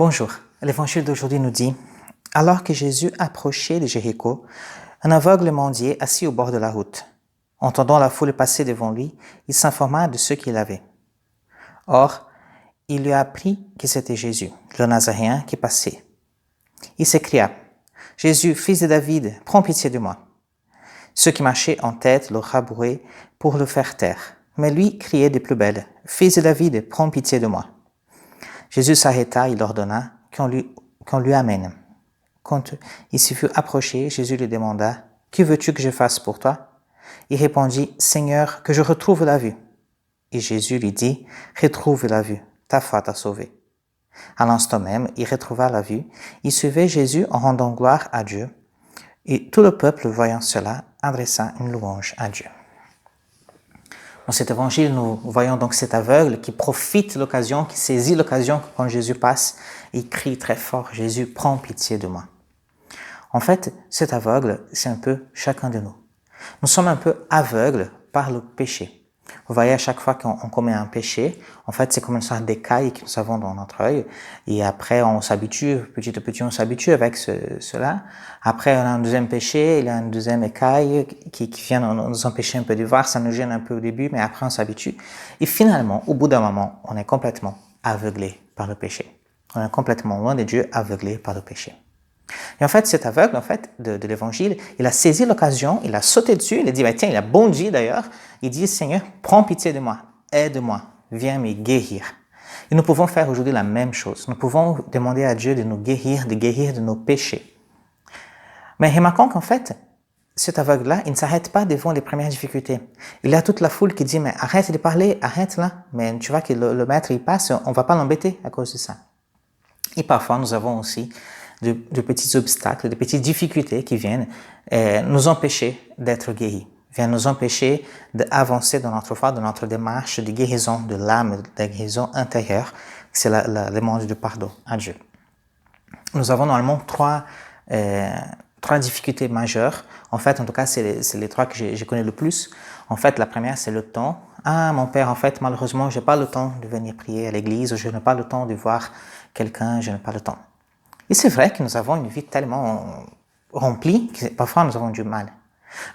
Bonjour, l'évangile d'aujourd'hui nous dit « Alors que Jésus approchait de Jéricho, un aveugle mendiait assis au bord de la route. Entendant la foule passer devant lui, il s'informa de ce qu'il avait. Or, il lui a appris que c'était Jésus, le Nazaréen, qui passait. Il s'écria « Jésus, fils de David, prends pitié de moi. » Ceux qui marchaient en tête le rabrouaient pour le faire taire. Mais lui criait de plus belle « Fils de David, prends pitié de moi. » Jésus s'arrêta et ordonna qu'on lui amène. Quand il s'y fut approché, Jésus lui demanda « Que veux-tu que je fasse pour toi ?» Il répondit « Seigneur, que je retrouve la vue. » Et Jésus lui dit « Retrouve la vue, ta foi t'a sauvé. » À l'instant même, il retrouva la vue. Il suivait Jésus en rendant gloire à Dieu. Et tout le peuple, voyant cela, adressa une louange à Dieu. Dans cet évangile, nous voyons donc cet aveugle qui profite de l'occasion, qui saisit l'occasion quand Jésus passe et crie très fort « Jésus, prends pitié de moi ». En fait, cet aveugle, c'est un peu chacun de nous. Nous sommes un peu aveugles par le péché. Vous voyez, à chaque fois qu'on commet un péché, en fait, c'est comme une sorte d'écaille que nous avons dans notre œil. Et après, on s'habitue, petit à petit, on s'habitue avec cela. Après, on a un deuxième péché, il y a une deuxième écaille qui vient nous empêcher un peu de voir. Ça nous gêne un peu au début, mais après, on s'habitue. Et finalement, au bout d'un moment, on est complètement aveuglé par le péché. On est complètement loin de Dieu, aveuglé par le péché. Et en fait, cet aveugle, de l'évangile, il a saisi l'occasion, il a sauté dessus, il a dit, tiens, il a bondi d'ailleurs, il dit, Seigneur, prends pitié de moi, aide-moi, viens me guérir. Et nous pouvons faire aujourd'hui la même chose. Nous pouvons demander à Dieu de nous guérir, de guérir de nos péchés. Mais remarquons qu'en fait, cet aveugle-là, il ne s'arrête pas devant les premières difficultés. Il y a toute la foule qui dit, mais arrête de parler, arrête là. Mais tu vois que le maître, il passe, on ne va pas l'embêter à cause de ça. Et parfois, nous avons aussi de petits obstacles, de petites difficultés qui viennent nous empêcher d'être guéris, viennent nous empêcher d'avancer dans notre foi, dans notre démarche de guérison de l'âme, de guérison intérieure, c'est la demande du pardon à Dieu. Nous avons normalement trois difficultés majeures. En fait, en tout cas, c'est les trois que je connais le plus. En fait, la première, c'est le temps. Ah, mon père, en fait, malheureusement, je n'ai pas le temps de venir prier à l'église, je n'ai pas le temps de voir quelqu'un, je n'ai pas le temps. Et c'est vrai que nous avons une vie tellement remplie que parfois nous avons du mal.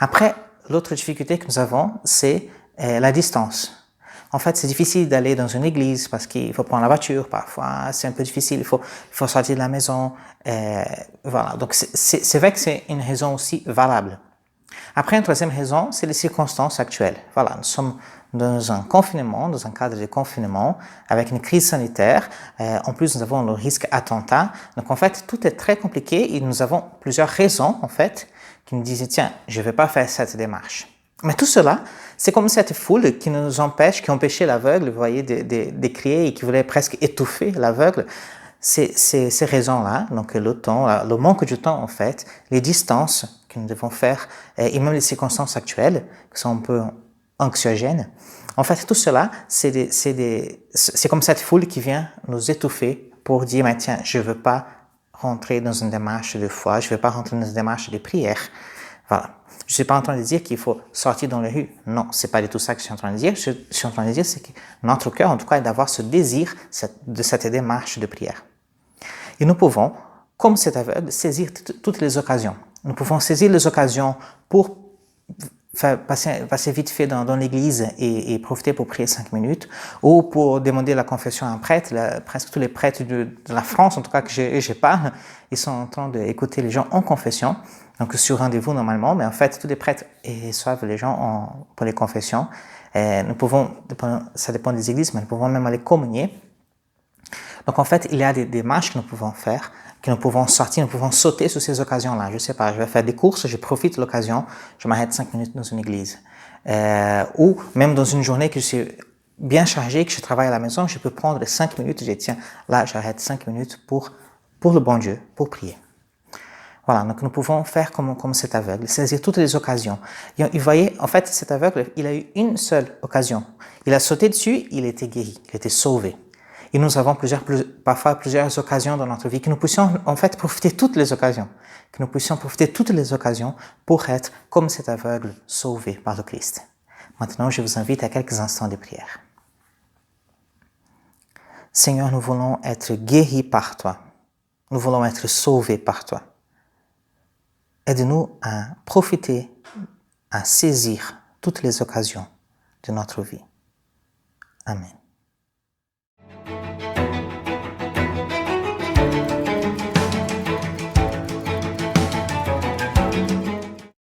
Après, l'autre difficulté que nous avons, c'est la distance. En fait, c'est difficile d'aller dans une église parce qu'il faut prendre la voiture parfois, c'est un peu difficile, il faut sortir de la maison. Voilà, donc c'est vrai que c'est une raison aussi valable. Après, une troisième raison, c'est les circonstances actuelles. Voilà, nous sommes dans un confinement, dans un cadre de confinement, avec une crise sanitaire. En plus, nous avons le risque attentat. Donc, en fait, tout est très compliqué et nous avons plusieurs raisons, en fait, qui nous disent, tiens, je ne vais pas faire cette démarche. Mais tout cela, c'est comme cette foule qui nous empêche, qui empêchait l'aveugle, vous voyez, de crier et qui voulait presque étouffer l'aveugle. Ces raisons-là, donc le temps, le manque de temps, en fait, les distances que nous devons faire, et même les circonstances actuelles, qui sont un peu anxiogènes. En fait, tout cela, c'est comme cette foule qui vient nous étouffer pour dire, mais tiens, je ne veux pas rentrer dans une démarche de foi, je ne veux pas rentrer dans une démarche de prière. Voilà. Je ne suis pas en train de dire qu'il faut sortir dans les rues. Non, ce n'est pas du tout ça que je suis en train de dire. Je suis en train de dire, c'est que notre cœur, en tout cas, est d'avoir ce désir de cette démarche de prière. Et nous pouvons, comme cet aveugle, saisir toutes les occasions. Nous pouvons saisir les occasions pour passer vite fait dans l'église et profiter pour prier 5 minutes, ou pour demander la confession à un prêtre. Presque tous les prêtres de la France, en tout cas que je parle, ils sont en train d'écouter les gens en confession, donc sur rendez-vous normalement, mais en fait tous les prêtres reçoivent les gens pour les confessions. Nous pouvons, ça dépend des églises, mais nous pouvons même aller communier. Donc en fait, il y a des démarches que nous pouvons faire, que nous pouvons sortir, nous pouvons sauter sur ces occasions-là. Je ne sais pas, je vais faire des courses, je profite de l'occasion, je m'arrête 5 minutes dans une église. Ou même dans une journée que je suis bien chargé, que je travaille à la maison, je peux prendre 5 minutes, je dis tiens, là j'arrête 5 minutes pour le bon Dieu, pour prier. Voilà, donc nous pouvons faire comme cet aveugle, saisir toutes les occasions. Et vous voyez, en fait, cet aveugle, il a eu une seule occasion. Il a sauté dessus, il était guéri, il était sauvé. Et nous avons parfois plusieurs occasions dans notre vie, que nous puissions en fait profiter toutes les occasions, que nous puissions profiter toutes les occasions pour être comme cet aveugle sauvé par le Christ. Maintenant, je vous invite à quelques instants de prière. Seigneur, nous voulons être guéris par toi. Nous voulons être sauvés par toi. Aide-nous à profiter, à saisir toutes les occasions de notre vie. Amen.